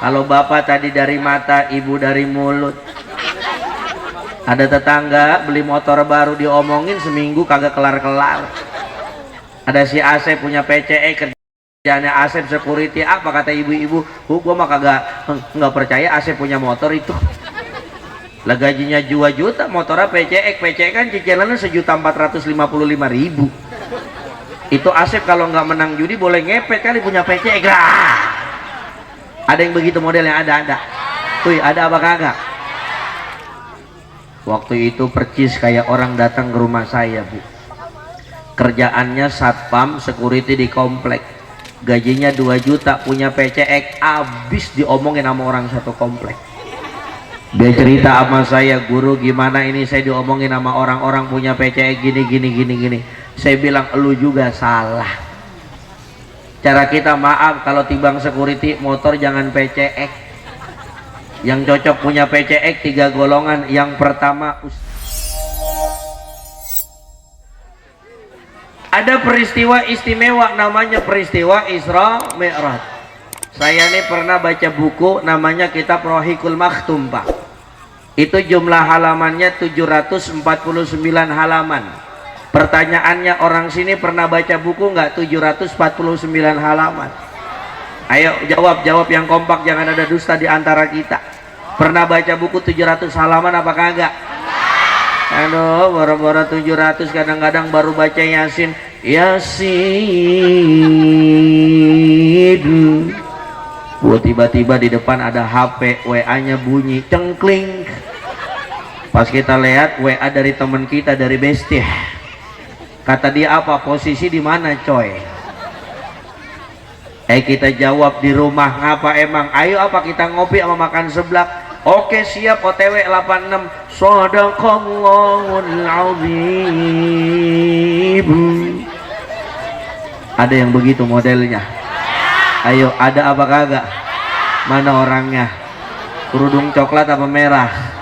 Kalau bapak tadi dari mata, ibu dari mulut. Ada tetangga beli motor baru diomongin seminggu kagak kelar-kelar. Ada si Asep punya PCE, kerjaannya Asep security. Apa kata ibu-ibu? Gua mah kagak nggak percaya Asep punya motor itu. Lah gajinya 2 juta, motornya PCE. PCE kan cicilannya 1.455.000. Itu Asep kalau nggak menang judi boleh ngepet kali punya PCE. Ada yang begitu modelnya, ada. Tuh, ada apa kagak? Waktu itu percis kayak orang datang ke rumah saya, Bu. Kerjaannya satpam security di komplek. Gajinya 2 juta, punya PCX, habis diomongin sama orang satu komplek. Dia cerita sama saya, guru gimana ini saya diomongin sama orang-orang punya PCX gini. Saya bilang, elu juga salah. Cara kita maaf kalau tibang security motor jangan PCX. Yang cocok punya PCX 3 golongan. Yang pertama, ada peristiwa istimewa namanya peristiwa Isra Mi'raj. Saya ini pernah baca buku namanya Kitab Rohikul Maktum, Pak. Itu jumlah halamannya 749 halaman. Pertanyaannya, orang sini pernah baca buku nggak 749 halaman? Ayo jawab yang kompak, jangan ada dusta di antara kita. Pernah baca buku 700 halaman apa kagak? Aduh, boro-boro 700, kadang-kadang baru baca Yasin. Tiba-tiba di depan ada HP, WA-nya bunyi, cengkling. Pas kita lihat WA dari teman kita dari Besti. Kata dia apa? Posisi di mana, coy? Kita jawab di rumah. Ngapa emang? Ayo apa kita ngopi sama makan seblak? Oke siap, OTW 86. Shadaqallahul azim. Ada yang begitu modelnya? Ayo, ada apa kagak? Mana orangnya? Kerudung coklat apa merah?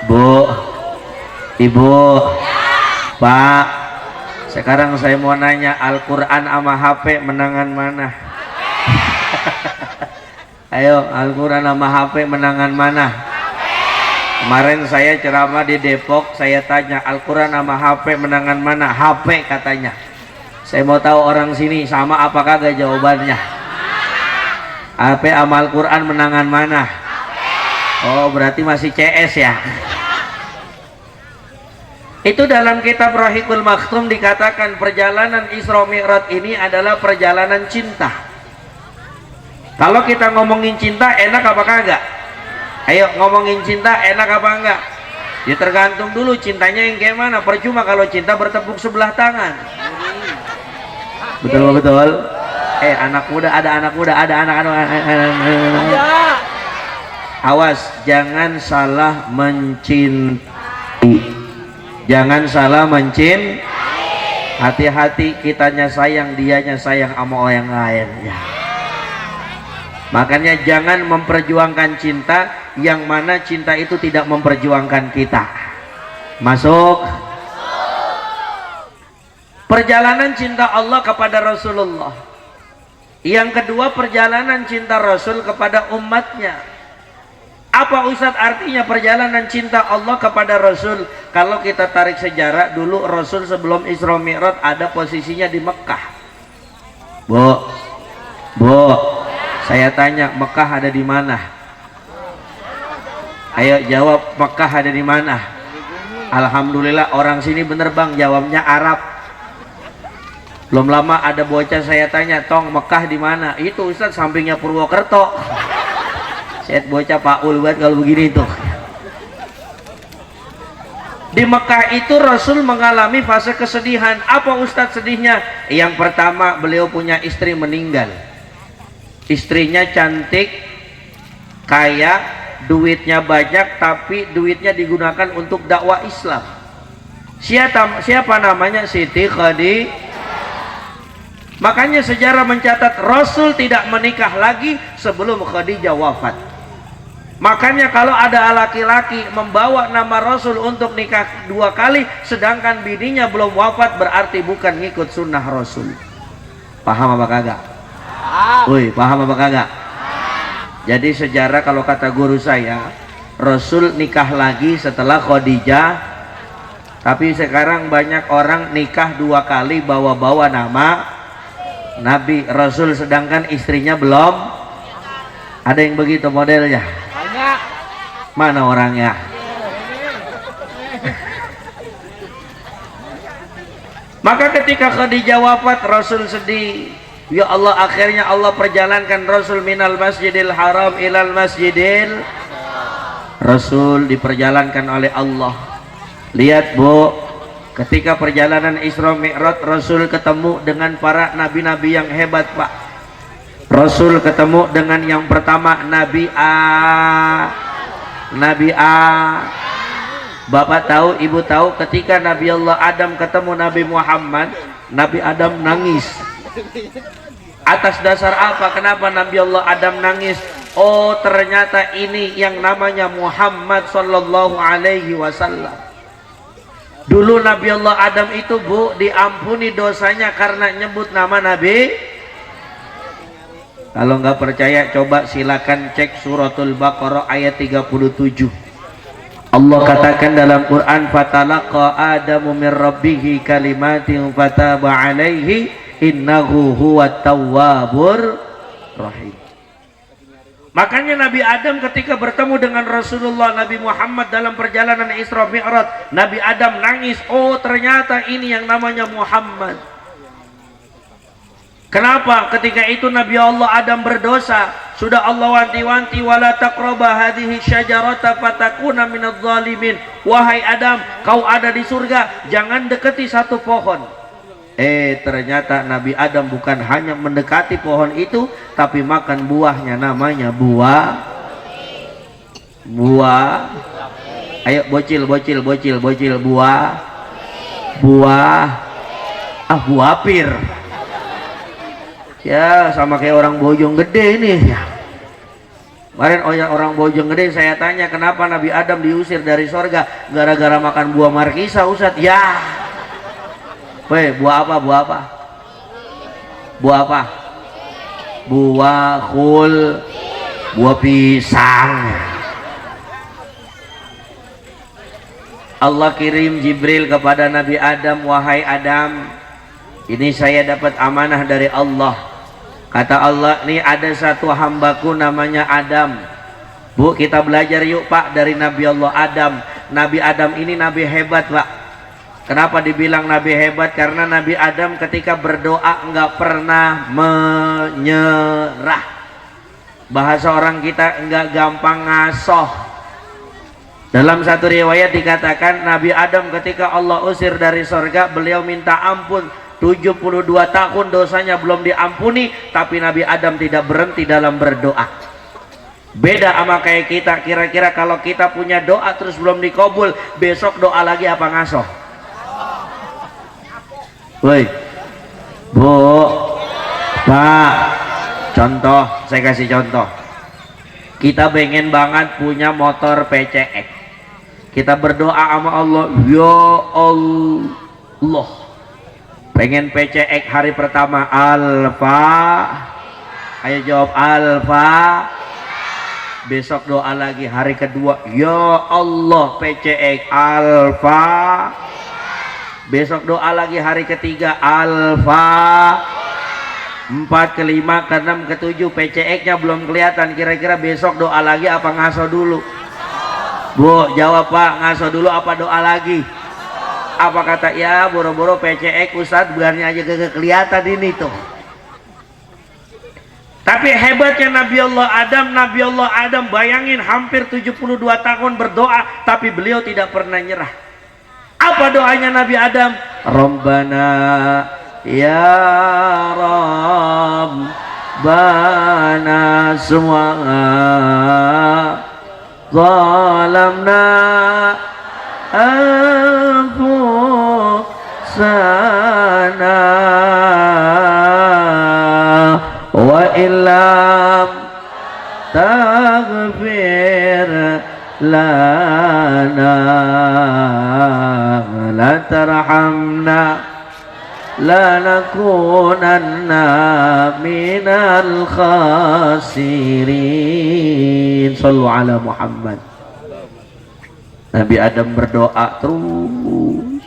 Bu, Ibu, Pak, sekarang saya mau nanya, Al-Quran sama HP menangan mana? Ayo, Al-Quran sama HP menangan mana? Kemarin saya ceramah di Depok, saya tanya Al-Quran sama HP menangan mana? HP katanya. Saya mau tahu orang sini sama apa kagak jawabannya? HP sama Al-Quran menangan mana? Oh, berarti masih CS ya? Itu dalam kitab Rohikul Maktum dikatakan perjalanan Isra Mi'raj ini adalah perjalanan cinta. Kalau kita ngomongin cinta enak apa kagak? Ayo ngomongin cinta enak apa enggak? Ya tergantung dulu cintanya yang kayak mana. Percuma kalau cinta bertepuk sebelah tangan. Betul. Anak muda, ada anak muda, ada anak-anak. Awas, jangan salah mencintai. Jangan salah mencintai. Hati-hati, kitanya sayang, dianya sayang sama orang lain ya. Makanya jangan memperjuangkan cinta yang mana cinta itu tidak memperjuangkan kita. Masuk. Perjalanan cinta Allah kepada Rasulullah. Yang kedua, perjalanan cinta Rasul kepada umatnya. Apa Ustaz artinya perjalanan cinta Allah kepada Rasul? Kalau kita tarik sejarah, dulu Rasul sebelum Isra Mi'raj ada posisinya di Mekah. Bu, saya tanya, Mekah ada di mana? Ayo jawab, Mekah ada di mana? Alhamdulillah orang sini bener bang, jawabnya Arab. Belum lama ada bocah saya tanya, Tong Mekah di mana? Itu Ustaz sampingnya Purwokerto. Saya bocah Paul buat kalau begini tuh. Di Mekah itu Rasul mengalami fase kesedihan. Apa Ustadz sedihnya? Yang pertama, beliau punya istri meninggal. Istrinya cantik, kaya, duitnya banyak, tapi duitnya digunakan untuk dakwah Islam. Siapa namanya? Siti Khadijah. Makanya sejarah mencatat Rasul tidak menikah lagi sebelum Khadijah wafat. Makanya kalau ada laki-laki membawa nama Rasul untuk nikah 2 kali sedangkan bininya belum wafat, berarti bukan ngikut sunnah Rasul. Paham apa kagak? Woi, paham apa kagak? Jadi sejarah kalau kata guru saya, Rasul nikah lagi setelah Khadijah, tapi sekarang banyak orang nikah 2 kali bawa-bawa nama Nabi Rasul, sedangkan istrinya belum. Ada yang begitu modelnya? Banyak. Mana orangnya? Maka ketika Khadijah wafat, Rasul sedih. Ya Allah, akhirnya Allah perjalankan Rasul minal masjidil haram ilal masjidil. Rasul diperjalankan oleh Allah. Lihat Bu, ketika perjalanan Isra Mi'raj, Rasul ketemu dengan para nabi-nabi yang hebat Pak. Rasul ketemu dengan yang pertama Nabi A. Bapak tahu, ibu tahu, ketika Nabi Allah Adam ketemu Nabi Muhammad, Nabi Adam nangis. Atas dasar apa? Kenapa Nabi Allah Adam nangis? Oh, ternyata ini yang namanya Muhammad sallallahu alaihi wasallam. Dulu Nabi Allah Adam itu Bu, diampuni dosanya karena nyebut nama Nabi. Kalau nggak percaya, coba silakan cek suratul Baqarah ayat 37. Allah katakan dalam Quran, fatalaqa Adamu min rabbih kalimatin fataba alaihi innahu huwat tawwabur rahim. Makanya Nabi Adam ketika bertemu dengan Rasulullah Nabi Muhammad dalam perjalanan Isra Mi'raj, Nabi Adam nangis. Oh, ternyata ini yang namanya Muhammad. Kenapa? Ketika itu Nabi Allah Adam berdosa, sudah Allah wanti-wanti, wala taqraba hadhihi syajarata fatakuna minadh dhalimin. Wahai Adam, kau ada di surga, jangan dekati satu pohon. Ternyata Nabi Adam bukan hanya mendekati pohon itu, tapi makan buahnya, namanya buah. Ayo bocil, buah pir. Ya, sama kayak orang Bojong Gede nih. Kemarin orang Bojong Gede saya tanya, kenapa Nabi Adam diusir dari sorga? Gara-gara makan buah markisa, Ustadz. Ya. Weh, buah apa? Buah khul, buah pisang. Allah kirim Jibril kepada Nabi Adam, wahai Adam, ini saya dapat amanah dari Allah. Kata Allah, ini ada satu hambaku namanya Adam. Bu, kita belajar yuk Pak dari Nabi Allah Adam. Nabi Adam ini nabi hebat Pak. Kenapa dibilang nabi hebat? Karena Nabi Adam ketika berdoa enggak pernah menyerah. Bahasa orang kita enggak gampang ngasoh. Dalam satu riwayat dikatakan Nabi Adam ketika Allah usir dari sorga, beliau minta ampun 72 tahun dosanya belum diampuni, tapi Nabi Adam tidak berhenti dalam berdoa. Beda sama kayak kita. Kira-kira kalau kita punya doa terus belum dikabul, besok doa lagi apa ngasoh? Woi, Bu, Pak, contoh, saya kasih contoh. Kita pengen banget punya motor PCX. Kita berdoa sama Allah, ya Allah, pengen PCX hari pertama Alfa. Ayo jawab Alfa. Besok doa lagi hari kedua, ya Allah PCX Alfa. Besok doa lagi hari ketiga Alfa. 4 ke 5 ke 6 ke 7 PCX nya belum kelihatan. Kira-kira besok doa lagi apa ngaso dulu? Bu, jawab Pak, ngaso dulu apa doa lagi? Apa kata ya boro-boro PCX Ustadz biarnya aja gak kelihatan ini tuh. Tapi hebatnya Nabi Allah Adam, bayangin hampir 72 tahun berdoa tapi beliau tidak pernah nyerah. Apa doanya Nabi Adam? Rabbana ya Rabbana semua zalamna anfusana wa illam taghfir lana la tarhamna lanakunanna minal khasirin. Shallu ala Muhammad. Nabi Adam berdoa terus,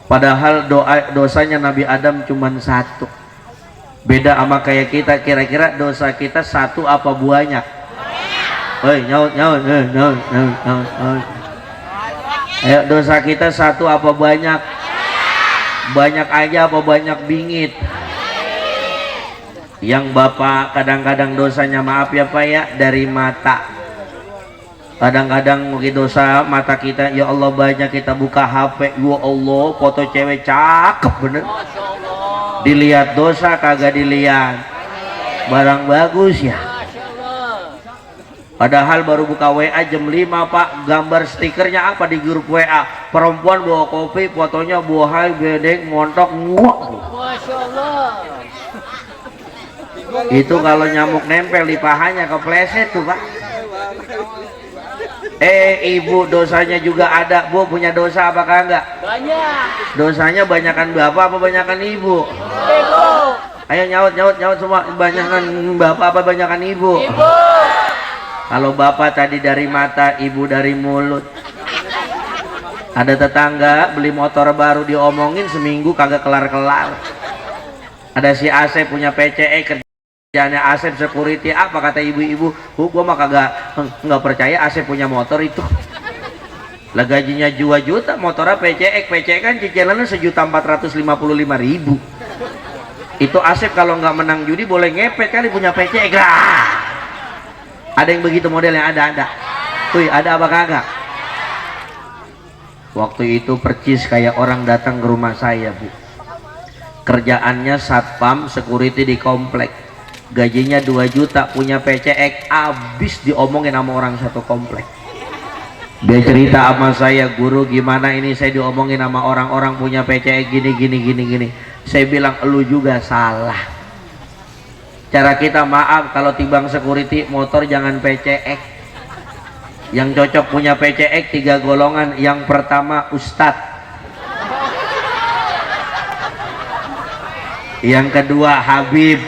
padahal dosanya Nabi Adam cuma satu. Beda sama kayak kita, kira-kira dosa kita satu apa banyak? Hei, nyaut. Ayo, dosa kita satu apa banyak? Banyak aja apa banyak bingit? Yang bapak kadang-kadang dosanya, maaf ya pak ya, dari mata. Kadang-kadang mungkin dosa mata kita, ya Allah banyak kita buka HP, ya Allah foto cewek cakep bener, dilihat dosa kagak dilihat barang bagus ya. Padahal baru buka WA jam 5 pak, gambar stikernya apa di grup WA, perempuan bawa kopi, fotonya buahai bedeng montok nguak. Masya Allah. Itu kalau nyamuk nempel di pahanya kepleset tuh pak. Ibu dosanya juga ada, bu punya dosa apakah enggak? Banyak. Dosanya banyakan bapak apa banyakan ibu? Ibu. Ayo nyaut semua, banyakan bapak apa banyakan ibu? Ibu. Kalau bapak tadi dari mata, ibu dari mulut. Ada tetangga beli motor baru diomongin seminggu kagak kelar-kelar. Ada si Asep punya PCE, kerjaannya Asep security. Apa kata ibu-ibu? Gua mah kagak nggak percaya Asep punya motor itu. Lah gajinya 2 juta, motornya PCE kan cicilannya 1.455.000. Itu Asep kalau nggak menang judi boleh ngepet kali punya PCE. Ada yang begitu modelnya, ada. Wih, ada apa kagak? Waktu itu percis kayak orang datang ke rumah saya, bu. Kerjaannya satpam security di komplek. Gajinya 2 juta, punya PCX, abis diomongin sama orang satu komplek. Dia cerita sama saya, guru gimana ini saya diomongin sama orang-orang punya PCX gini. Saya bilang, elu juga salah. Cara kita maaf, kalau timbang security motor jangan PCX. Yang cocok punya PCX 3 golongan. Yang pertama ustadz, yang kedua habib,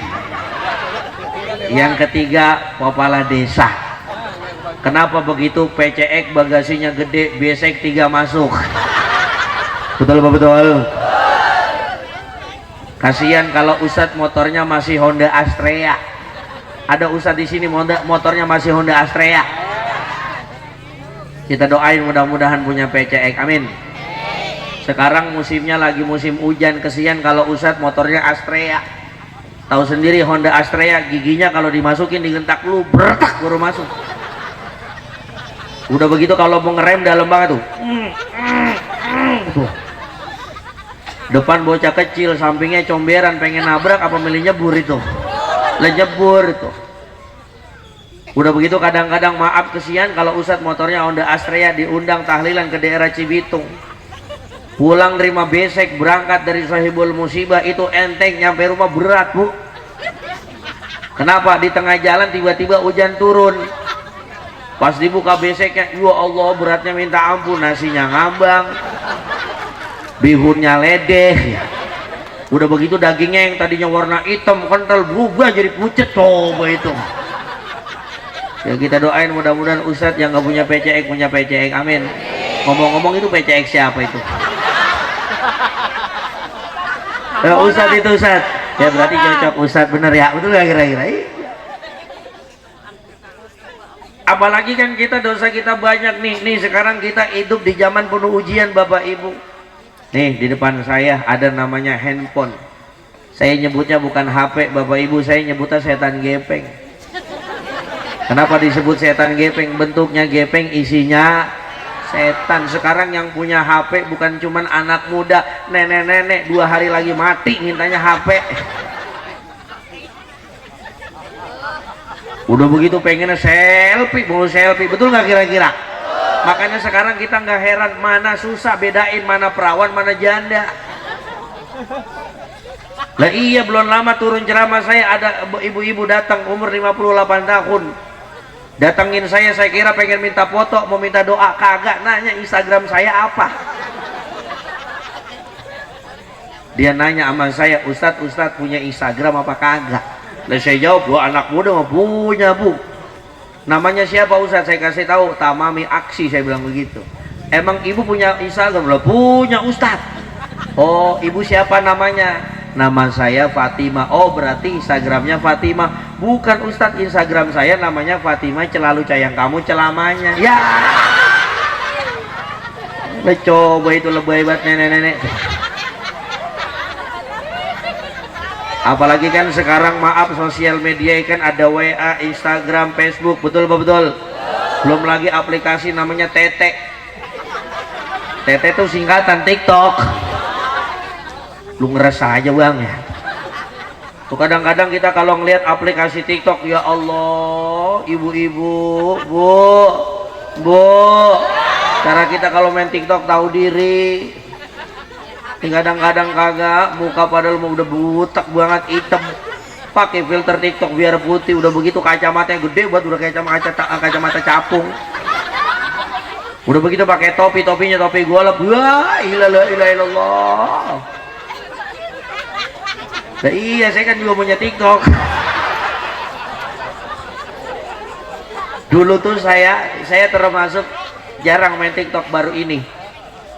yang ketiga kepala desa. Kenapa begitu? PCX bagasinya gede, besek 3 masuk. Betul apa betul? Kasihan kalau ustadz motornya masih Honda Astrea. Ada ustadz di sini motornya masih Honda Astrea. Kita doain mudah-mudahan punya PCX, amin. Sekarang musimnya lagi musim hujan, kesian kalau ustadz motornya Astrea. Tahu sendiri Honda Astrea, giginya kalau dimasukin digentak lu bertak baru masuk. Udah begitu kalau mau ngerem dalam banget tuh. Depan bocah kecil, sampingnya comberan, pengen nabrak apa milih nyebur itu. Nyebur itu. Udah begitu kadang-kadang maaf kesian kalau ustadz motornya Honda Astrea diundang tahlilan ke daerah Cibitung. Pulang terima besek, berangkat dari Sahibul Musibah itu enteng, nyampe rumah berat, bu. Kenapa? Di tengah jalan tiba-tiba hujan turun. Pas dibuka beseknya, ya Allah beratnya minta ampun, nasinya ngambang, bihunnya ledeh ya. Udah begitu dagingnya yang tadinya warna hitam kental berubah jadi pucet, coba itu. Ya kita doain mudah-mudahan ustadz yang gak punya PCX punya PCX, amin. Ngomong-ngomong itu PCX siapa itu? Ustadz itu ustadz. Ya berarti cocok ustadz bener ya, betul gak kira-kira? Apalagi kan kita dosa kita banyak nih sekarang kita hidup di zaman penuh ujian bapak ibu. Nih di depan saya ada namanya handphone. Saya nyebutnya bukan HP bapak ibu, saya nyebutnya setan gepeng. Kenapa disebut setan gepeng? Bentuknya gepeng, isinya setan. Sekarang yang punya HP bukan cuman anak muda, nenek-nenek 2 hari lagi mati mintanya HP. Udah begitu pengennya selfie, mau selfie, betul nggak kira-kira? Makanya sekarang kita nggak heran mana susah bedain mana perawan mana janda. Lah iya, belum lama turun ceramah saya ada ibu-ibu datang umur 58 tahun. Datangin saya kira pengen minta foto, mau minta doa, kagak, nanya Instagram saya apa. Dia nanya sama saya, Ustadz punya Instagram apa kagak? Lalu saya jawab, wah anak muda mah punya bu. Namanya siapa Ustadz? Saya kasih tahu, Tamami Aksi, saya bilang begitu. Emang ibu punya Instagram? Lah punya Ustadz. Oh ibu siapa namanya? Nama saya Fatimah. Oh berarti Instagramnya Fatimah. Bukan Ustadz, Instagram saya namanya Fatimah Celalu Cayang Kamu Celamanya. Ya coba itu lebay banget nenek-nenek. Apalagi kan sekarang maaf sosial media kan ada WA, Instagram, Facebook, betul apa betul? Belum lagi aplikasi namanya Tete. Tete itu singkatan TikTok. Lu ngerasa aja bang ya. Tuh kadang-kadang kita kalau ngelihat aplikasi TikTok, ya Allah, ibu-ibu, bu, cara kita kalau main TikTok tahu diri. Kadang-kadang kagak, muka padahal mau udah butek banget, hitam, pakai filter TikTok biar putih, udah begitu kacamatanya gede buat udah kayak kacamata capung, udah begitu pakai topinya topi golap, wah ilallah. Nah, iya saya kan juga punya TikTok. Dulu tuh saya termasuk jarang main TikTok, baru ini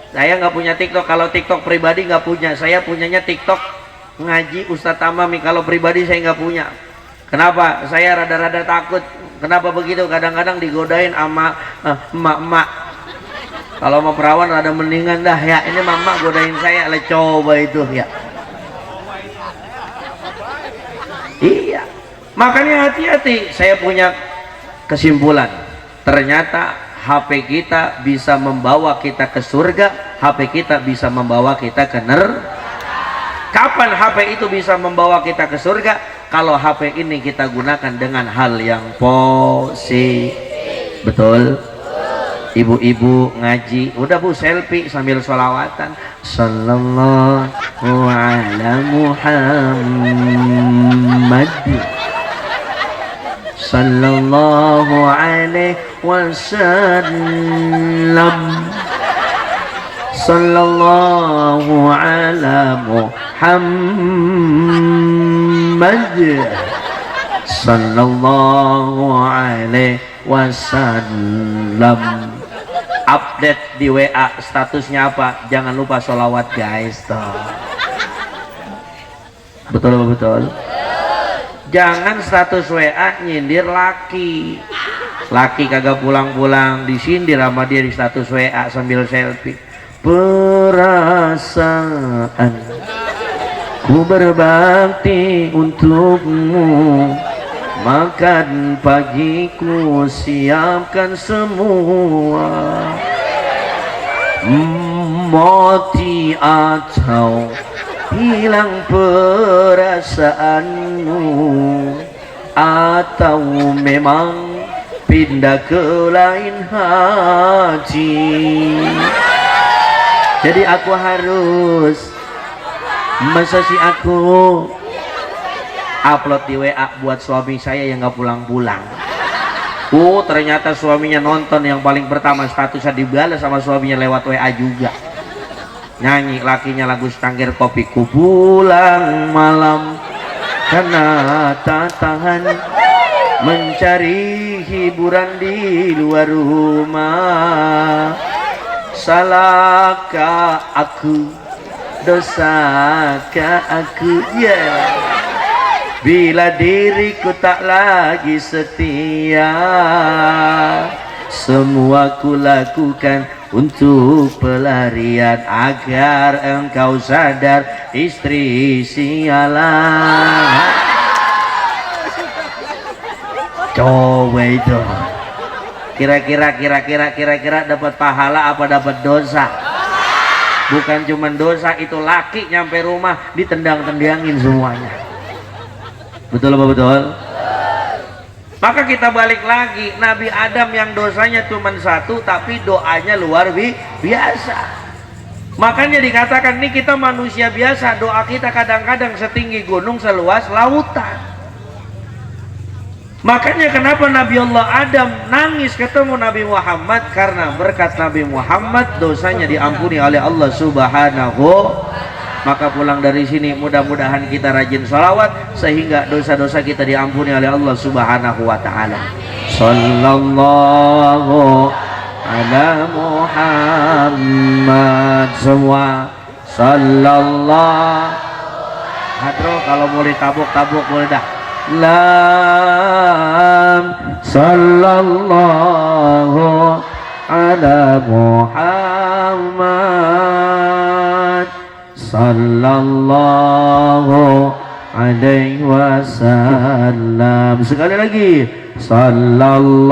saya nggak punya TikTok. Kalau TikTok pribadi nggak punya, saya punyanya TikTok ngaji Ustadz Tamami. Kalau pribadi saya nggak punya. Kenapa? Saya rada-rada takut. Kenapa begitu? Kadang-kadang digodain sama emak-emak. Kalau mau perawan rada mendingan dah ya. Ini mama godain saya, lah coba itu ya. Iya. Makanya hati-hati. Saya punya kesimpulan. Ternyata HP kita bisa membawa kita ke surga, HP kita bisa membawa kita ke neraka. Kapan HP itu bisa membawa kita ke surga? Kalau HP ini kita gunakan dengan hal yang positif. Betul? Ibu-ibu ngaji, udah bu selfie sambil sholawatan. Sallallahu ala Muhammad sallallahu alaihi wasallam sallallahu ala Muhammad sallallahu alaihi wasallam. Update di WA statusnya apa? Jangan lupa sholawat guys toh. Betul apa betul? Jangan status WA nyindir laki kagak pulang-pulang, disindir sama dia di status WA sambil selfie. Perasaan ku berbakti untukmu, makan pagiku siapkan semua, mati atau hilang perasaanmu, atau memang pindah ke lain hati. Jadi aku harus, masa sih aku upload di WA buat suami saya yang gak pulang-pulang. Ternyata suaminya nonton, yang paling pertama statusnya dibalas sama suaminya lewat WA juga. Nyanyi lakinya lagu Stangger Kopiku pulang malam karena tak tahan mencari hiburan di luar rumah. Salahkah aku, dosakah aku, bila diriku tak lagi setia. Semua ku lakukan untuk pelarian agar engkau sadar, istri sialan. Coba itu kira-kira dapat pahala apa dapat dosa? Bukan cuma dosa, itu laki nyampe rumah ditendang-tendangin semuanya. Betul apa betul? Maka kita balik lagi, Nabi Adam yang dosanya cuma satu tapi doanya luar biasa. Makanya dikatakan nih, kita manusia biasa, doa kita kadang-kadang setinggi gunung, seluas lautan. Makanya kenapa Nabi Allah Adam nangis ketemu Nabi Muhammad? Karena berkat Nabi Muhammad dosanya diampuni oleh Allah Subhanahu. Maka pulang dari sini mudah-mudahan kita rajin sholawat sehingga dosa-dosa kita diampuni oleh Allah Subhanahu wa taala. Sallallahu ala Muhammad. Semua sallallahu. Hadro kalau boleh tabuk-tabuk boleh dah. Lam sallallahu ala Muhammad sallallahu alaihi wasallam. Sekali lagi, sallallahu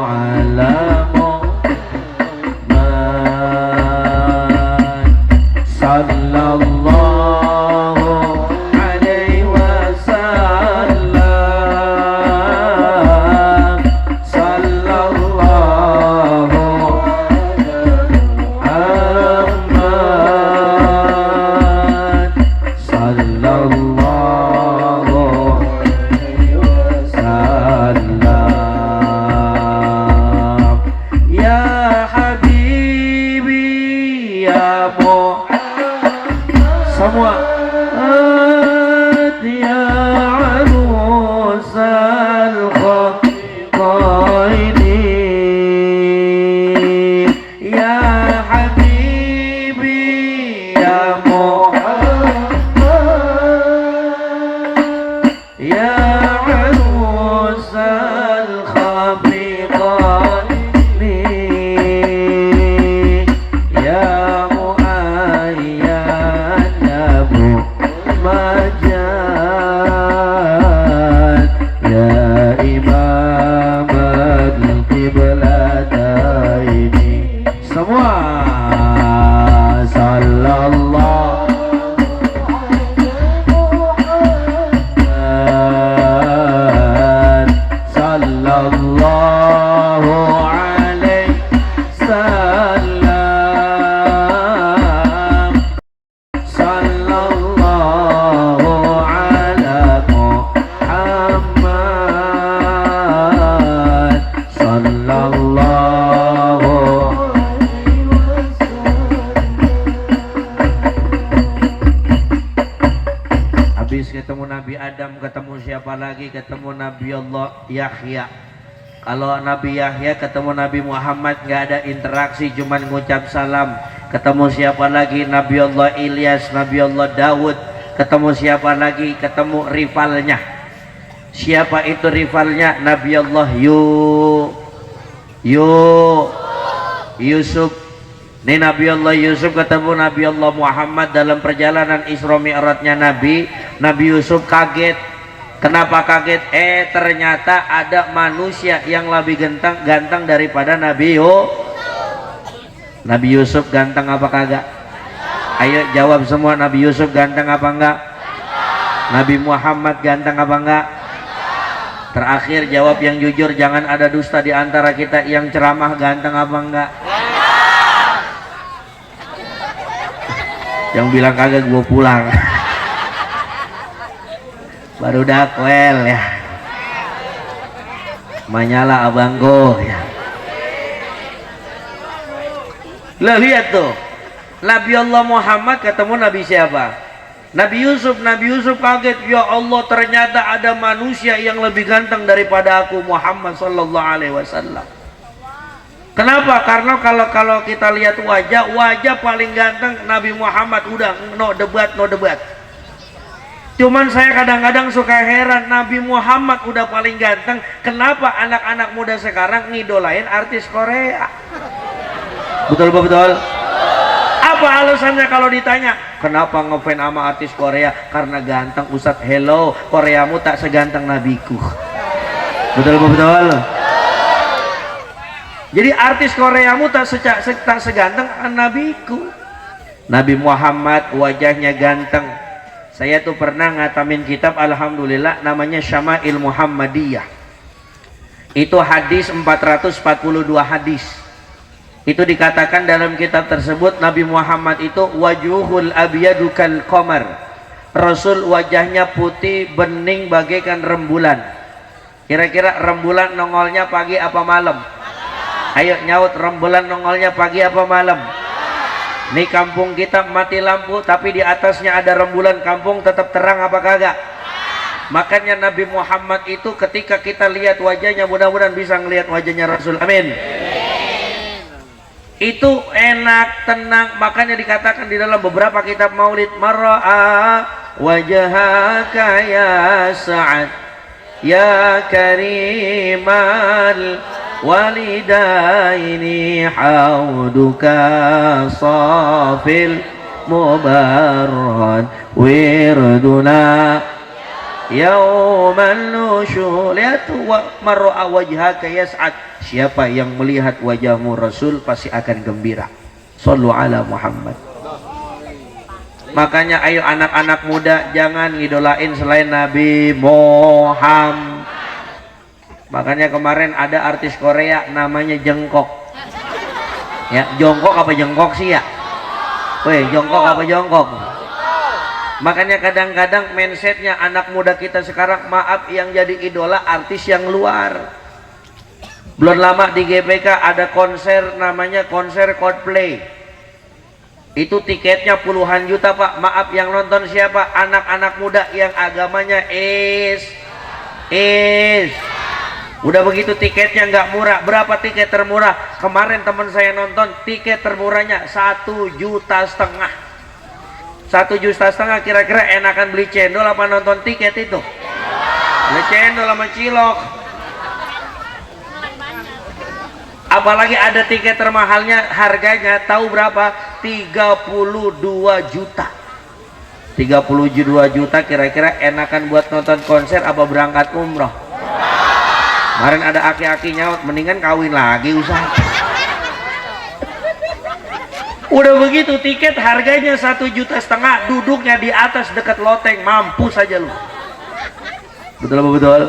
ala Muhammad sallallahu alaihi wasallam sallallahu Muhammad sallallahu wasallam. Ya habibi ya Muhammad. Semua ya arusal khataini ya habibi ya Muhammad ya arusal khataini ya muayyan ya majad ya imam al-qiblataini. Semua sallallahu sallallahu alaihi wasallam sallallahu ala Muhammad sallallahu. Habis ketemu Nabi Adam, ketemu siapa lagi? Ketemu Nabi Allah Yahya. Kalau Nabi Yahya ketemu Nabi Muhammad nggak ada interaksi, cuman ngucap salam. Ketemu siapa lagi? Nabi Allah Ilyas, Nabi Allah Daud. Ketemu siapa lagi? Ketemu rivalnya. Siapa itu rivalnya? Nabi Allah Yusuf. Ini Nabi Allah Yusuf ketemu Nabi Allah Muhammad dalam perjalanan Isra Mi'rajnya Nabi Yusuf kaget. Kenapa kaget? Ternyata ada manusia yang lebih ganteng daripada Nabi Yusuf. Ganteng apa kagak? Ayo jawab semua. Nabi Yusuf ganteng apa enggak? Nabi Muhammad ganteng apa enggak? Terakhir jawab yang jujur, jangan ada dusta di antara kita. Yang ceramah ganteng apa enggak? Yang bilang kagak gua pulang. Baru dakwel ya. Manyala abanggo ya. Lah lihat tuh. Nabi Allah Muhammad ketemu Nabi siapa? Nabi Yusuf. Nabi Yusuf kaget, ya Allah ternyata ada manusia yang lebih ganteng daripada aku Muhammad sallallahu alaihi wasallam. Kenapa? Karena kalau kita lihat wajah paling ganteng Nabi Muhammad, udah no debat. Cuman saya kadang-kadang suka heran, Nabi Muhammad udah paling ganteng, kenapa anak-anak muda sekarang ngidolain artis Korea? Betul? Apa alasannya kalau ditanya? Kenapa ngefans sama artis Korea? Karena ganteng. Ustadz, hello, Koreamu tak seganteng nabiku. Betul? Jadi artis Koreamu tak seganteng nabiku. Nabi Muhammad wajahnya ganteng. Saya tuh pernah ngatamin kitab, alhamdulillah, namanya Syama'il Muhammadiyah. Itu hadis 442 hadis. Itu dikatakan dalam kitab tersebut, Nabi Muhammad itu wajuhul abyadu kal qamar. Rasul wajahnya putih bening bagaikan rembulan. Kira-kira rembulan nongolnya pagi apa malam? Ayo nyaut, rembulan nongolnya pagi apa malam? Nih kampung kita mati lampu tapi di atasnya ada rembulan, kampung tetap terang apa kagak? Makanya Nabi Muhammad itu ketika kita lihat wajahnya, mudah-mudahan bisa ngelihat wajahnya Rasul, amin. Itu enak, tenang. Makanya dikatakan di dalam beberapa kitab maulid, mar'a wajhaka ya Sa'ad ya karimal walidaini hauduka safil mubarrad wirduna yauman nusyur. Lihat mar'a wajhaka yas'ad, siapa yang melihat wajahmu Rasul pasti akan gembira. Shallu ala Muhammad. Makanya ayo anak-anak muda jangan ngidolain selain Nabi Muhammad. Makanya kemarin ada artis Korea namanya Jengkok. Ya, jongkok apa jengkok sih ya? Weh, jongkok apa jongkok? Makanya kadang-kadang mindsetnya anak muda kita sekarang, maaf, yang jadi idola artis yang luar. Belum lama di GBK ada konser namanya konser Coldplay. Itu tiketnya puluhan juta Pak. Maaf, yang nonton siapa? Anak-anak muda yang agamanya udah begitu tiketnya nggak murah. Berapa tiket termurah? Kemarin teman saya nonton, tiket termurahnya 1,5 juta. 1,5 juta kira-kira enakan beli cendol apa nonton tiket itu? Beli cendol sama cilok. Apalagi ada tiket termahalnya, harganya tahu berapa? 32 juta. 32 juta kira-kira enakan buat nonton konser apa berangkat umroh? Kemarin ada aki-aki nyaut, mendingan kawin lagi usah. Udah begitu tiket harganya 1,5 juta, duduknya di atas dekat loteng, mampu saja lu. Betul apa betul?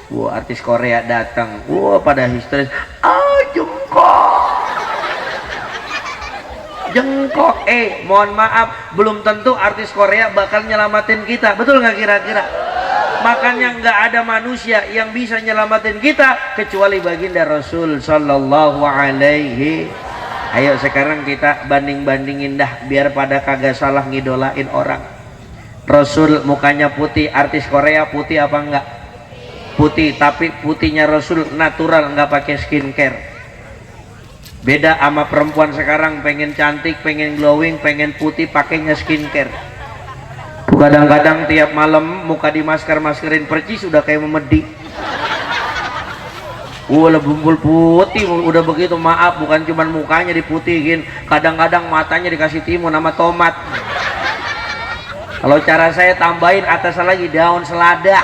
Wah, artis Korea datang, wah pada histeris, jengkok. Mohon maaf, belum tentu artis Korea bakal nyelamatin kita, betul nggak kira-kira? Makanya nggak ada manusia yang bisa nyelamatin kita kecuali baginda Rasul Sallallahu Alaihi. Ayo sekarang kita banding-bandingin dah, biar pada kagak salah ngidolain orang. Rasul mukanya putih, artis Korea putih apa enggak? Putih, tapi putihnya Rasul natural, nggak pakai skincare. Beda sama perempuan sekarang, pengen cantik, pengen glowing, pengen putih, pakainya skincare. Kadang-kadang tiap malam muka di maskerin percis udah kayak memedi. Bumbul putih udah begitu, maaf, bukan cuman mukanya diputihin, kadang-kadang matanya dikasih timun sama tomat. Kalau cara saya tambahin atasnya lagi daun selada,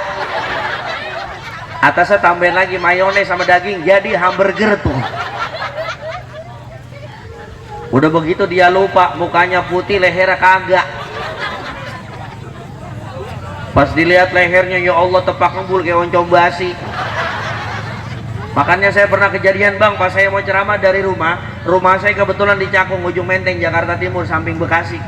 atasnya tambahin lagi mayones sama daging, jadi hamburger tuh. Udah begitu dia lupa mukanya putih, lehernya kagak. Pas dilihat lehernya, ya Allah, tepak ngebul kayak oncom basi. Makanya saya pernah kejadian Bang, pas saya mau ceramah dari rumah saya kebetulan di Cakung, ujung Menteng, Jakarta Timur, samping Bekasi.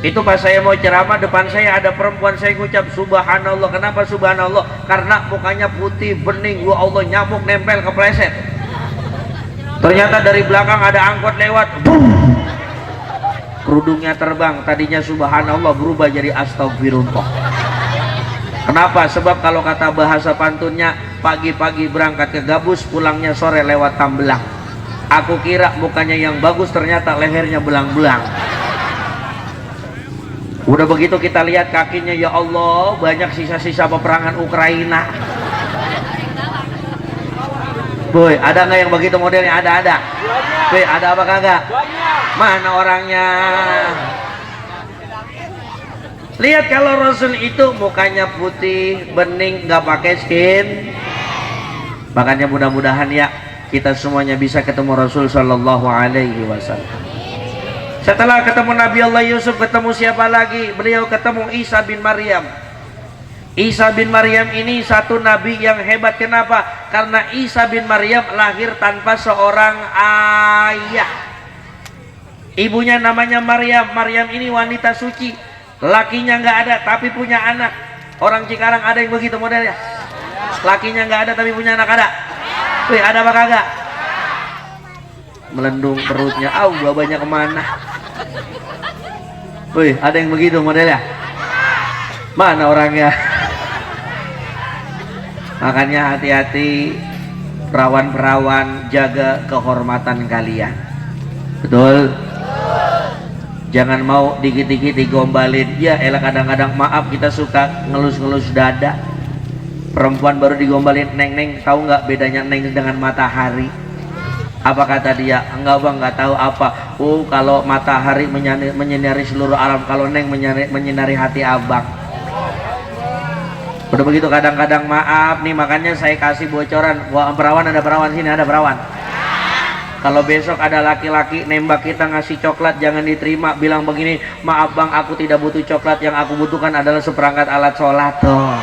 Itu pas saya mau ceramah, depan saya ada perempuan, saya ngucap subhanallah. Kenapa subhanallah? Karena mukanya putih bening, ya Allah, nyamuk nempel kepleset. Ternyata dari belakang ada angkot lewat, boom, kerudungnya terbang. Tadinya subhanallah berubah jadi astagfirullah. Kenapa? Sebab kalau kata bahasa pantunnya, pagi-pagi berangkat ke gabus, pulangnya sore lewat Tambelang. Aku kira mukanya yang bagus, ternyata lehernya belang-belang. Udah begitu kita lihat kakinya, ya Allah, banyak sisa-sisa peperangan Ukraina. Boy, ada nggak yang begitu modelnya? Ada. Boy, ada apa kagak? Mana orangnya? Lihat kalau Rasul itu mukanya putih, bening, nggak pakai skin. Makanya mudah-mudahan ya kita semuanya bisa ketemu Rasul Shallallahu Alaihi Wasallam. Setelah ketemu Nabi Allah Yusuf, ketemu siapa lagi? Beliau ketemu Isa bin Maryam. Isa bin Maryam ini satu nabi yang hebat. Kenapa? Karena Isa bin Maryam lahir tanpa seorang ayah. Ibunya namanya Maryam. Maryam ini wanita suci. Lakinya nggak ada tapi punya anak. Orang Cikarang ada yang begitu modelnya. Lakinya nggak ada tapi punya anak, ada. Wih, ada apa kagak? melendung perutnya, babanya kemana. Wih, ada yang begitu modelnya? Mana orangnya? Makanya hati-hati perawan-perawan, jaga kehormatan kalian. Betul? Jangan mau dikit-dikit digombalin. Ya elah, kadang-kadang maaf kita suka ngelus-ngelus dada. Perempuan baru digombalin, neng tahu nggak bedanya neng dengan matahari? Apa kata dia? Enggak bang, nggak tahu apa. Kalau matahari menyinari seluruh alam, kalau neng menyinari hati abang. Udah begitu kadang-kadang maaf nih, makanya saya kasih bocoran. Wah, perawan, ada perawan sini, ada perawan. Kalau besok ada laki-laki nembak kita ngasih coklat, jangan diterima. Bilang begini, maaf bang, aku tidak butuh coklat, yang aku butuhkan adalah seperangkat alat sholat. Tuh,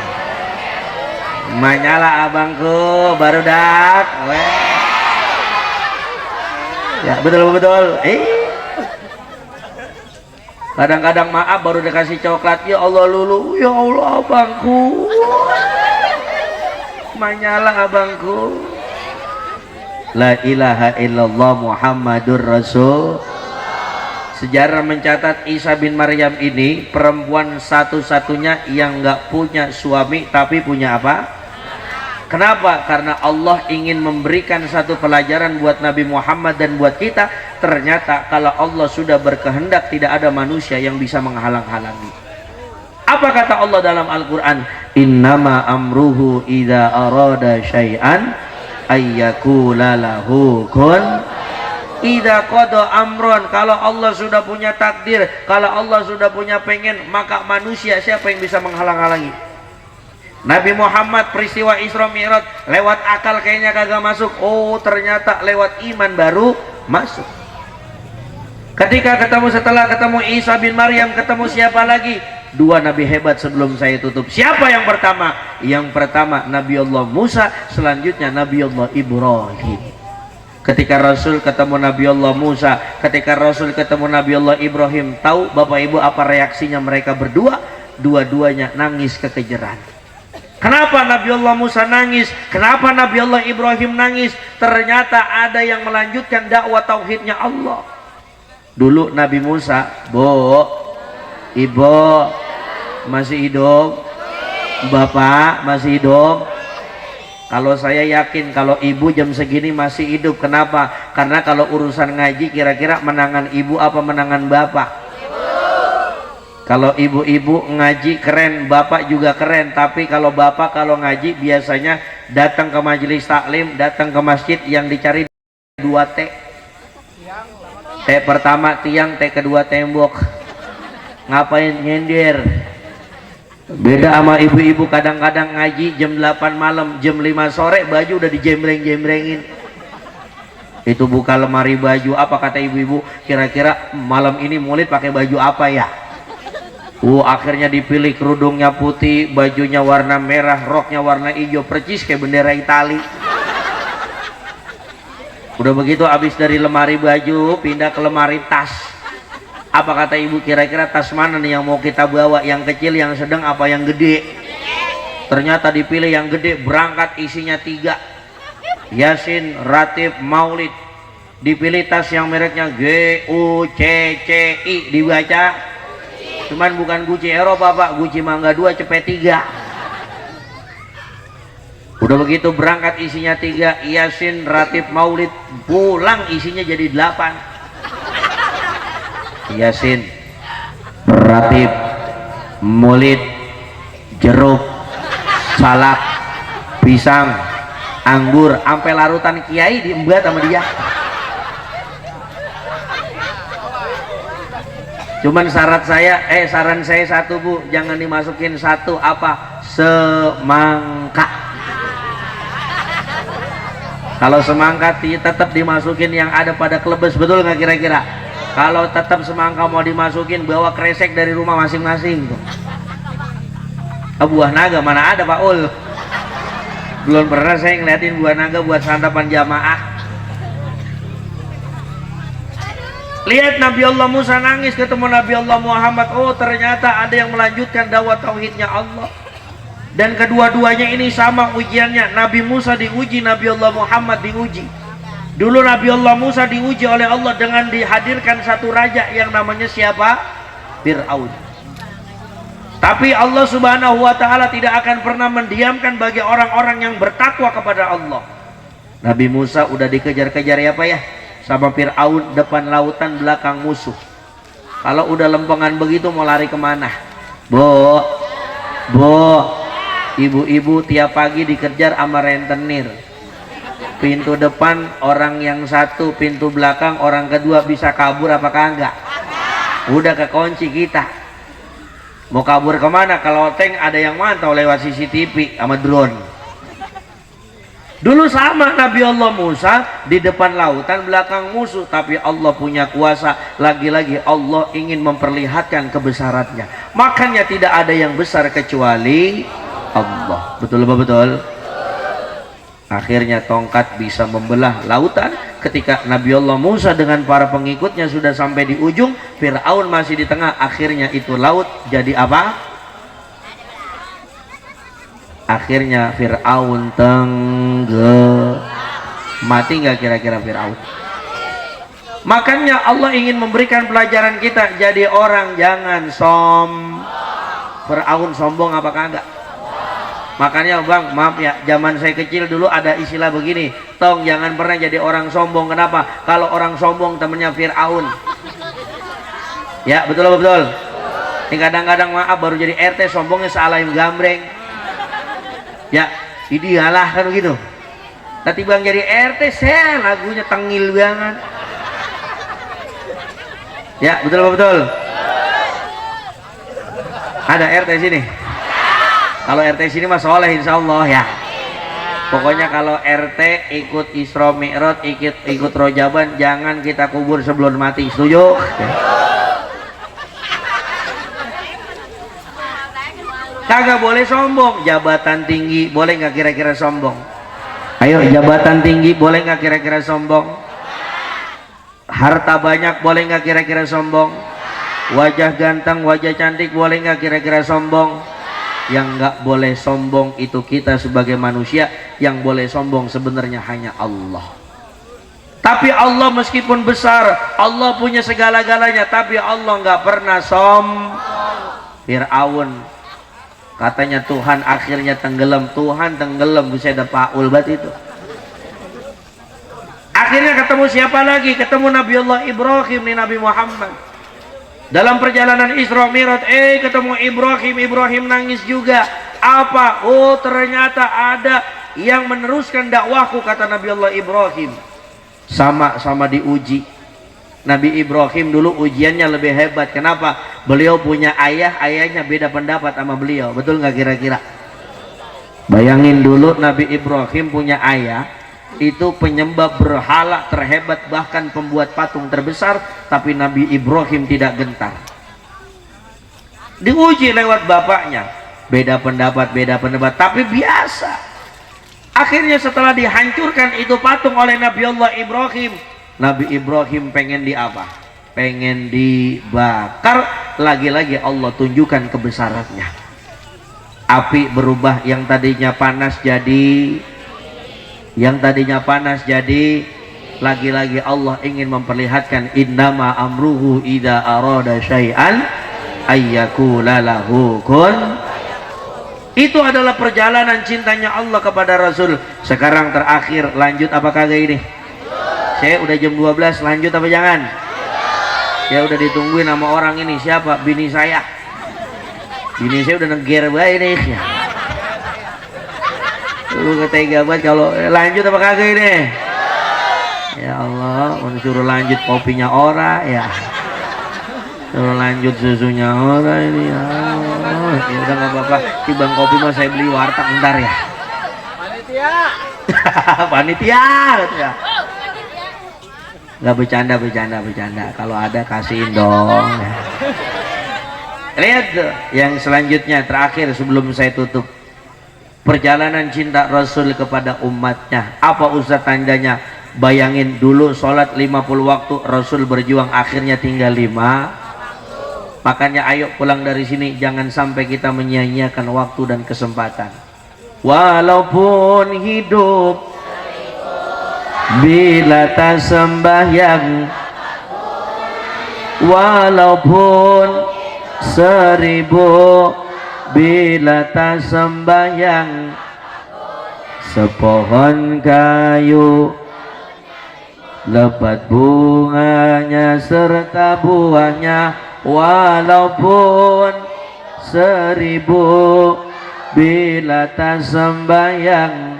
manyala abangku, baru dak. Ya betul. Kadang-kadang maaf baru dikasih coklat, ya Allah lulu, ya Allah abangku, manyala abangku. La ilaha illallah Muhammadur Rasul. Sejarah mencatat Isa bin Maryam ini perempuan satu-satunya yang nggak punya suami tapi punya apa? Kenapa? Karena Allah ingin memberikan satu pelajaran buat Nabi Muhammad dan buat kita. Ternyata kalau Allah sudah berkehendak, tidak ada manusia yang bisa menghalang-halangi. Apa kata Allah dalam Al-Quran? Innama amruhu idza arada syai'an ayyakula lahu kun. Idza qada amron, kalau Allah sudah punya takdir, kalau Allah sudah punya pengen, maka manusia siapa yang bisa menghalang-halangi? Nabi Muhammad peristiwa Isra Mi'raj lewat akal kayaknya kagak masuk. Ternyata lewat iman baru masuk. Ketika setelah ketemu Isa bin Maryam, ketemu siapa lagi? Dua nabi hebat sebelum saya tutup. Siapa yang pertama? Yang pertama Nabi Allah Musa, selanjutnya Nabi Allah Ibrahim. Ketika Rasul ketemu Nabi Allah Musa, ketika Rasul ketemu Nabi Allah Ibrahim, tahu Bapak Ibu apa reaksinya mereka berdua? Dua-duanya nangis kekejeran. Kenapa Nabi Allah Musa nangis? Kenapa Nabi Allah Ibrahim nangis? Ternyata ada yang melanjutkan dakwah tauhidnya Allah. Dulu Nabi Musa, Ibu masih hidup, Bapak masih hidup. Kalau saya yakin kalau ibu jam segini masih hidup. Kenapa? Karena kalau urusan ngaji kira-kira menangan ibu apa menangan bapak? Kalau ibu-ibu ngaji keren, bapak juga keren. Tapi kalau bapak kalau ngaji biasanya datang ke majelis taklim, datang ke masjid yang dicari 2 T. T pertama tiang, T kedua tembok. Ngapain nyender? Beda sama ibu-ibu kadang-kadang ngaji jam 8 malam, jam 5 sore baju udah dijembreng-jembrengin. Itu buka lemari baju. Apa kata ibu-ibu? Kira-kira malam ini Maulid pakai baju apa ya? Akhirnya dipilih kerudungnya putih, bajunya warna merah, roknya warna hijau, percis kayak bendera Itali. Udah begitu habis dari lemari baju pindah ke lemari tas. Apa kata ibu? Kira-kira tas mana nih yang mau kita bawa? Yang kecil, yang sedang, apa yang gede? Ternyata dipilih yang gede. Berangkat isinya 3, Yasin, Ratib, Maulid. Dipilih tas yang mereknya GUCCI, dibaca cuman bukan Gucci Eropa Pak, Gucci Mangga 2 cepet 3. Udah begitu berangkat isinya 3, Yasin, Ratib, Maulid. Pulang isinya jadi 8. Yasin, Ratib, Maulid, jeruk, salak, pisang, anggur, sampai larutan kiai diembat sama dia. Cuman saran saya satu Bu, jangan dimasukin satu apa? Semangka. Kalau semangka tetap dimasukin yang ada pada klebes, betul nggak kira-kira? Kalau tetap semangka mau dimasukin, bawa kresek dari rumah masing-masing tuh. Buah naga mana ada Pak Ul? Belum pernah saya ngeliatin buah naga buat santapan jamaah. Lihat Nabi Allah Musa nangis ketemu Nabi Allah Muhammad. Ternyata ada yang melanjutkan dakwah tauhidnya Allah. Dan kedua-duanya ini sama ujiannya. Nabi Musa diuji, Nabi Allah Muhammad diuji. Dulu Nabi Allah Musa diuji oleh Allah dengan dihadirkan satu raja yang namanya siapa? Fir'aun. Tapi Allah Subhanahu wa ta'ala tidak akan pernah mendiamkan bagi orang-orang yang bertakwa kepada Allah. Nabi Musa udah dikejar-kejar ya Pak ya sama Fir'aun, depan lautan belakang musuh. Kalau udah lempengan begitu mau lari kemana? Bu, ibu-ibu tiap pagi dikejar sama rentenir. Pintu depan orang yang satu, pintu belakang orang kedua, bisa kabur apakah enggak? Udah kekunci kita. Mau kabur kemana? Kalau tank ada yang mantau lewat CCTV sama drone. Dulu sama Nabi Allah Musa di depan lautan belakang musuh, tapi Allah punya kuasa. Lagi-lagi Allah ingin memperlihatkan kebesarannya. Makanya tidak ada yang besar kecuali Allah. Betul apa betul? Akhirnya tongkat bisa membelah lautan. Ketika Nabi Allah Musa dengan para pengikutnya sudah sampai di ujung, Fir'aun masih di tengah. Akhirnya itu laut jadi apa? Akhirnya Fir'aun tenggelam. Mati nggak kira-kira Fir'aun? Makanya Allah ingin memberikan pelajaran kita, jadi orang jangan Fir'aun sombong apakah enggak? Makanya Bang, maaf ya, zaman saya kecil dulu ada istilah begini, tong jangan pernah jadi orang sombong. Kenapa? Kalau orang sombong temennya Fir'aun. Ya betul apa betul? Ini kadang-kadang maaf baru jadi RT sombongnya sealayam gambreng. Ya idealah kan begitu. Nanti Bang jadi RT saya lagunya tengil banget. Ya betul apa betul? Ada RT sini? Kalau RT sini mah soleh insya Allah ya. Pokoknya kalau RT ikut Isra Mi'raj, ikut Rojaban, jangan kita kubur sebelum mati. Setuju? Kagak boleh sombong. Jabatan tinggi boleh nggak kira-kira sombong? Ayo, jabatan tinggi boleh nggak kira-kira sombong? Harta banyak boleh nggak kira-kira sombong? Wajah ganteng, wajah cantik boleh nggak kira-kira sombong? Yang nggak boleh sombong itu kita sebagai manusia. Yang boleh sombong sebenarnya hanya Allah. Tapi Allah meskipun besar, Allah punya segala-galanya, tapi Allah nggak pernah Fir'aun katanya Tuhan akhirnya tenggelam. Tuhan tenggelam bisa ada paul bat itu. Akhirnya ketemu siapa lagi? Ketemu Nabi Allah Ibrahim nih, Nabi Muhammad. Dalam perjalanan Isra Mi'raj, ketemu Ibrahim nangis juga. Apa? Oh ternyata ada yang meneruskan dakwahku, kata Nabi Allah Ibrahim. Sama-sama diuji. Nabi Ibrahim dulu ujiannya lebih hebat. Kenapa? Beliau punya ayah, ayahnya beda pendapat sama beliau. Betul nggak kira-kira? Bayangin dulu Nabi Ibrahim punya ayah, itu penyembah berhala terhebat, bahkan pembuat patung terbesar, tapi Nabi Ibrahim tidak gentar. Diuji lewat bapaknya, beda pendapat, tapi biasa. Akhirnya setelah dihancurkan itu patung oleh Nabi Allah Ibrahim, Nabi Ibrahim pengen di apa? Pengen dibakar. Lagi-lagi Allah tunjukkan kebesarannya. Api berubah, yang tadinya panas jadi lagi-lagi Allah ingin memperlihatkan innama amruhu idza arada syai'an ayyakula lahu kun. Itu adalah perjalanan cintanya Allah kepada Rasul. Sekarang terakhir, lanjut apa kagak ini? Saya udah jam 12, lanjut apa jangan? Ya udah ditungguin sama orang ini. Siapa? Bini saya. Bini saya udah neger bae nih ya. Lu ketega banget kalau lanjut apa kagak ini? Ya Allah, suruh lanjut kopinya ora ya. Suruh lanjut susunya ora ini ya. Ya udah nggak apa-apa. Tibang kopi mah saya beli warteg ntar ya. Panitia. Panitia gitu ya. Nggak bercanda. Kalau ada kasihin dong. Lihat tuh yang selanjutnya terakhir sebelum saya tutup. Perjalanan cinta Rasul kepada umatnya. Apa Ustaz tandanya? Bayangin dulu sholat 50 waktu, Rasul berjuang akhirnya tinggal 5. Makanya ayo pulang dari sini jangan sampai kita menyia-nyiakan waktu dan kesempatan. Walaupun hidup bila tak sembahyang walaupun 1000 bila tak sembahyang sepohon kayu lebat bunganya serta buahnya walaupun 1000 bila tak sembahyang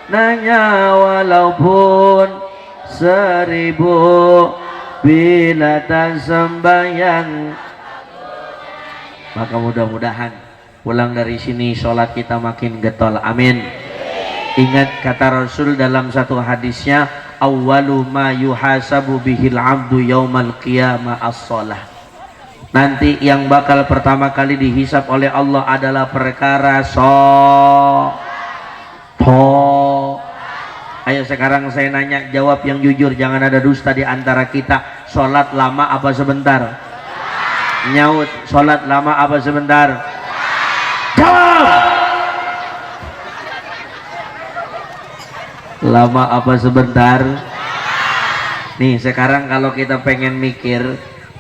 nanya walaupun 1000 bila tak sembahyang. Maka mudah-mudahan pulang dari sini sholat kita makin getol, amin. Ingat kata Rasul dalam satu hadisnya, awwalu ma yuhasabu bihil abdu yaumal qiyamah as-shalah. Nanti yang bakal pertama kali dihisap oleh Allah adalah perkara Ayo sekarang saya nanya, jawab yang jujur, jangan ada dusta di antara kita. Sholat lama apa sebentar? Nyaut, sholat lama apa sebentar? Jawab! Lama apa sebentar? Nih sekarang kalau kita pengen mikir,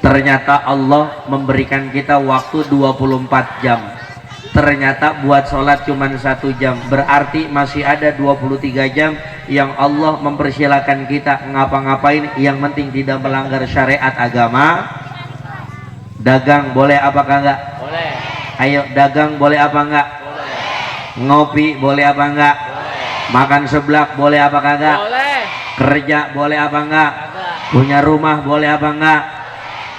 ternyata Allah memberikan kita waktu 24 jam. Ternyata buat sholat cuma 1 jam, berarti masih ada 23 jam yang Allah mempersilahkan kita ngapa-ngapain, yang penting tidak melanggar syariat agama. Dagang boleh apakah enggak? Boleh. Ayo dagang boleh apa enggak? Boleh. Ngopi boleh apa enggak? Boleh. Makan seblak boleh apakah enggak? Boleh. Kerja boleh apa enggak? Enggak. Punya rumah boleh apa enggak?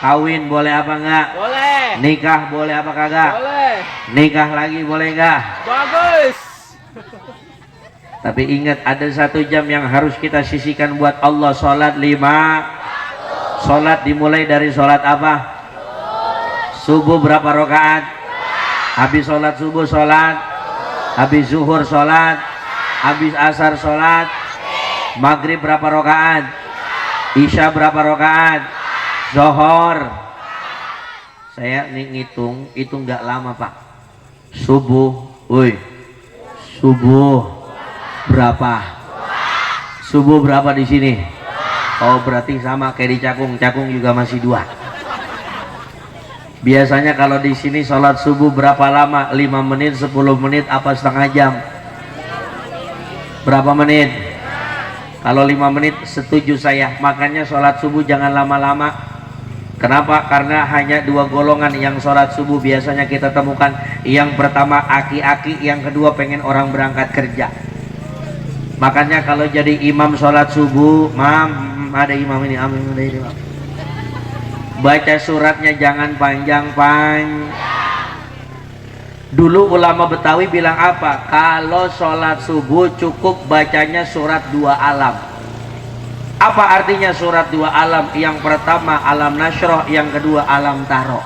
Kawin boleh apa enggak? Boleh. Nikah boleh apa kagak? Boleh. Nikah lagi boleh enggak? Bagus. Tapi ingat ada 1 jam yang harus kita sisihkan buat Allah. Sholat 5. Sholat dimulai dari sholat apa? Subuh berapa rakaat? Habis sholat subuh sholat, habis zuhur sholat, habis asar sholat, maghrib berapa rakaat? Isya berapa rakaat? Zohor. Saya ngitung itu nggak lama pak. Subuh, woi, subuh berapa? Subuh berapa di sini? Oh berarti sama kayak di Cakung. Cakung juga masih 2. Biasanya kalau di sini sholat subuh berapa lama? 5 menit, 10 menit, apa setengah jam? Berapa menit? Kalau 5 menit setuju saya. Makanya sholat subuh jangan lama-lama. Kenapa? Karena hanya 2 golongan yang sholat subuh biasanya kita temukan. Yang pertama aki-aki, yang kedua pengen orang berangkat kerja. Makanya kalau jadi imam sholat subuh, ada imam ini, amin, ada imam. Baca suratnya jangan panjang-panjang. Dulu ulama Betawi bilang apa? Kalau sholat subuh cukup bacanya surat 2 alam. Apa artinya surat 2 alam? Yang pertama alam nasroh, yang kedua alam taro.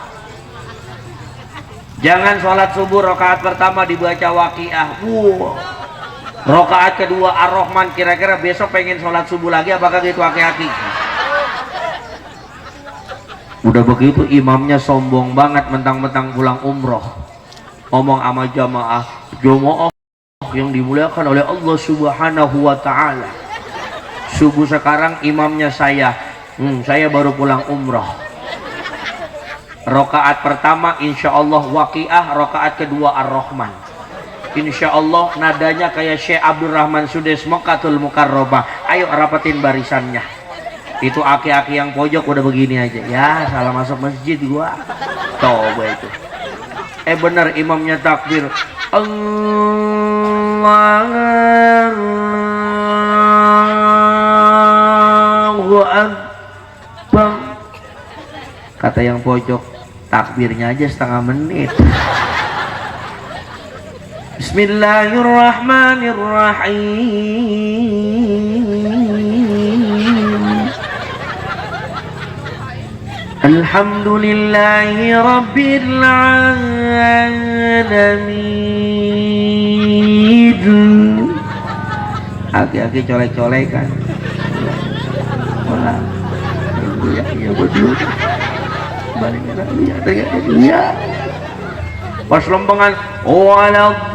Jangan sholat subuh rakaat pertama dibaca waqiah. Rakaat kedua ar-Rahman. Kira-kira besok pengen sholat subuh lagi apakah gitu aki-aki? Udah begitu imamnya sombong banget, mentang-mentang pulang umroh, ngomong sama jamaah yang dimuliakan oleh Allah Subhanahu wa ta'ala. Subuh sekarang imamnya saya baru pulang umroh. Rakaat pertama insya Allah waqiah, rakaat kedua ar-Rahman. Insya Allah nadanya kayak Syekh Abdurrahman Sudes Mekkatul Mukarrabah. Ayo rapatin barisannya. Itu aki-aki yang pojok udah begini aja. Ya salah masuk masjid gua. Coba itu. Bener imamnya takbir. Allahu Akbar. Kata yang pojok, takbirnya aja setengah menit. Bismillahirrahmanirrahim. Alhamdulillahi Rabbil Alamin. Aki-aki colek-colekan. Ya betul. Ya. Pas lombangan waladhdallin.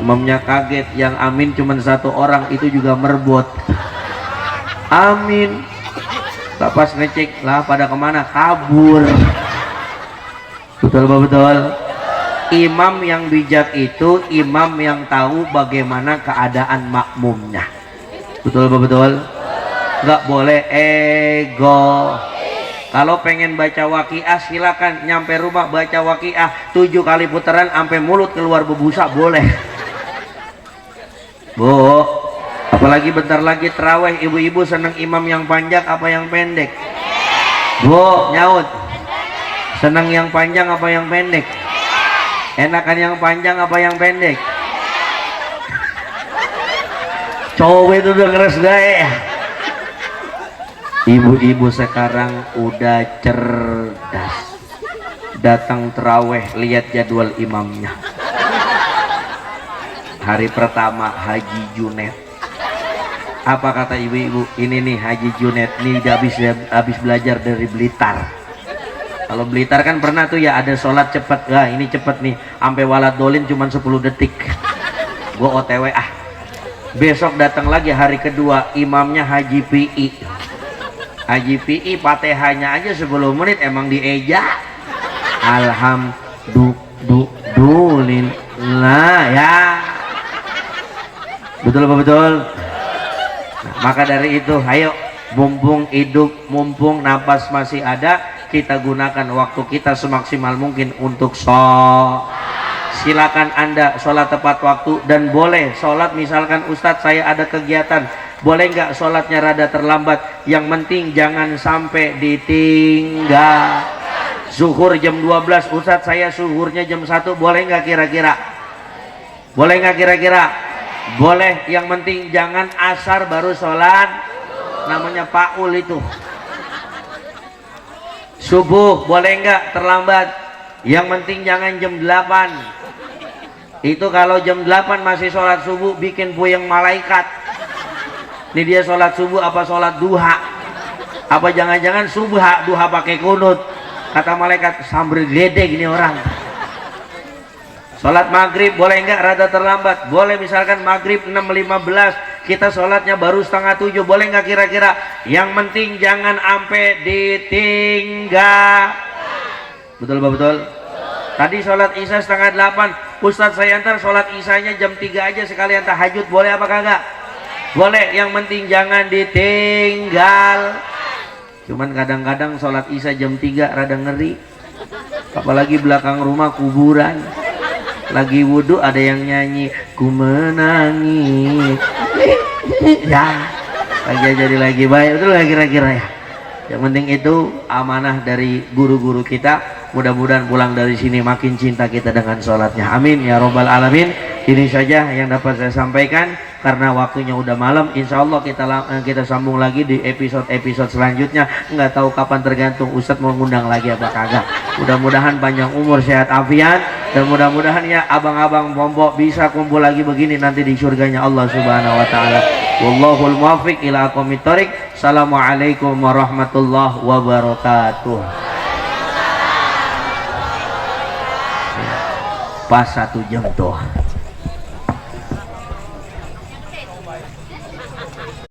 Imamnya kaget, yang amin cuma satu orang, itu juga merbot. Amin. Pas ngecek lah pada kemana, kabur. Betul betul. Imam yang bijak itu imam yang tahu bagaimana keadaan makmumnya. Betul betul. Nggak boleh ego. Kalau pengen baca waqiah silakan, nyampe rumah baca waqiah 7 kali putaran sampai mulut keluar bebusa boleh. Bu, apalagi bentar lagi terawih, ibu-ibu seneng imam yang panjang apa yang pendek? Bu, nyaut. Seneng yang panjang apa yang pendek? Enakan yang panjang apa yang pendek? Cowok itu udah ngeres gae. Ibu-ibu sekarang udah cerdas. Datang terawih, lihat jadwal imamnya. Hari pertama Haji Junet. Apa kata ibu-ibu? Ini nih Haji Junet nih habis belajar dari Blitar. Kalau Blitar kan pernah tuh ya ada sholat cepet. Nah ini cepet nih, sampai walat dolin cuma 10 detik. Gua OTW ah. Besok datang lagi hari kedua, imamnya Haji PI. Haji PI Fatihahnya aja 10 menit emang dieja. Alhamdulillah ya. Betul apa betul? Nah, maka dari itu ayo, mumpung hidup, mumpung napas masih ada, kita gunakan waktu kita semaksimal mungkin untuk sholat. Silakan Anda sholat tepat waktu, dan boleh sholat misalkan Ustadz saya ada kegiatan, boleh nggak sholatnya rada terlambat, yang penting jangan sampai ditinggal. Zuhur jam 12, Ustadz saya zuhurnya jam 1, boleh nggak kira-kira? Boleh nggak kira-kira? Boleh, yang penting jangan asar baru sholat, namanya paul itu. Subuh boleh nggak terlambat, yang penting jangan jam 8. Itu kalau jam 8 masih sholat subuh bikin puyeng malaikat. Ini dia sholat subuh apa sholat duha? Apa jangan-jangan subha duha pakai kunut? Kata malaikat sambil gede gini orang. Sholat maghrib boleh nggak rada terlambat? Boleh, misalkan maghrib 6.15 kita sholatnya baru setengah 7, boleh nggak kira-kira? Yang penting jangan sampai ditinggal. Betul Pak, betul? Tadi sholat isya setengah 8, Ustadz saya antar sholat isyanya jam 3 aja sekalian tahajud, boleh apa kagak? Boleh, yang penting jangan ditinggal. Cuman kadang-kadang sholat isya jam 3 rada ngeri, apalagi belakang rumah kuburan. Lagi wudhu ada yang nyanyi ku menangis ya, lagi baik, betul lagi kira-kira ya. Yang penting itu amanah dari guru-guru kita. Mudah-mudahan pulang dari sini makin cinta kita dengan sholatnya, amin ya robbal alamin. Ini saja yang dapat saya sampaikan, karena waktunya udah malam. Insya Allah kita sambung lagi di episode selanjutnya. Nggak tahu kapan, tergantung Ustadz mau ngundang lagi apa kagak. Mudah-mudahan panjang umur, sehat afiat, dan mudah-mudahan ya abang-abang pompok bisa kumpul lagi begini nanti di surganya Allah Subhanahu wa taala. Wallahul muwaffiq ila aqwamit thoriq. Assalamualaikum warahmatullahi wabarakatuh. Pas 1 jam tuh.